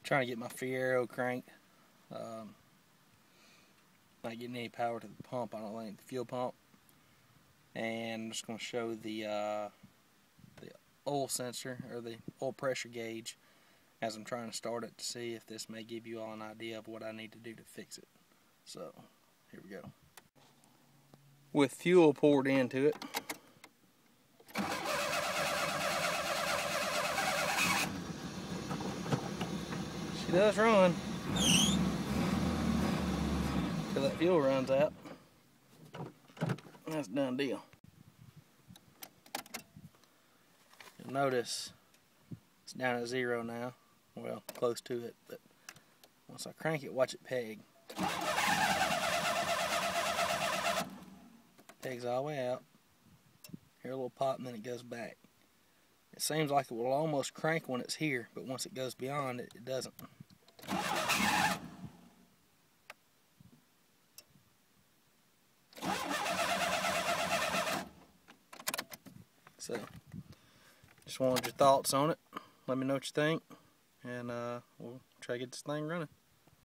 trying to get my Fiero cranked. Not getting any power to the pump, I don't think, the fuel pump. And I'm just going to show the oil sensor, or the oil pressure gauge, as I'm trying to start it, to see if this may give you all an idea of what I need to do to fix it. So, here we go. With fuel poured into it, she does run till that fuel runs out. That's a done deal. You'll notice it's down at 0 now. Well, close to it, but once I crank it, watch it peg. Pegs all the way out. Hear a little pop, and then it goes back. It seems like it will almost crank when it's here, but once it goes beyond it, it doesn't. So, just wanted your thoughts on it. Let me know what you think, and we'll try to get this thing running.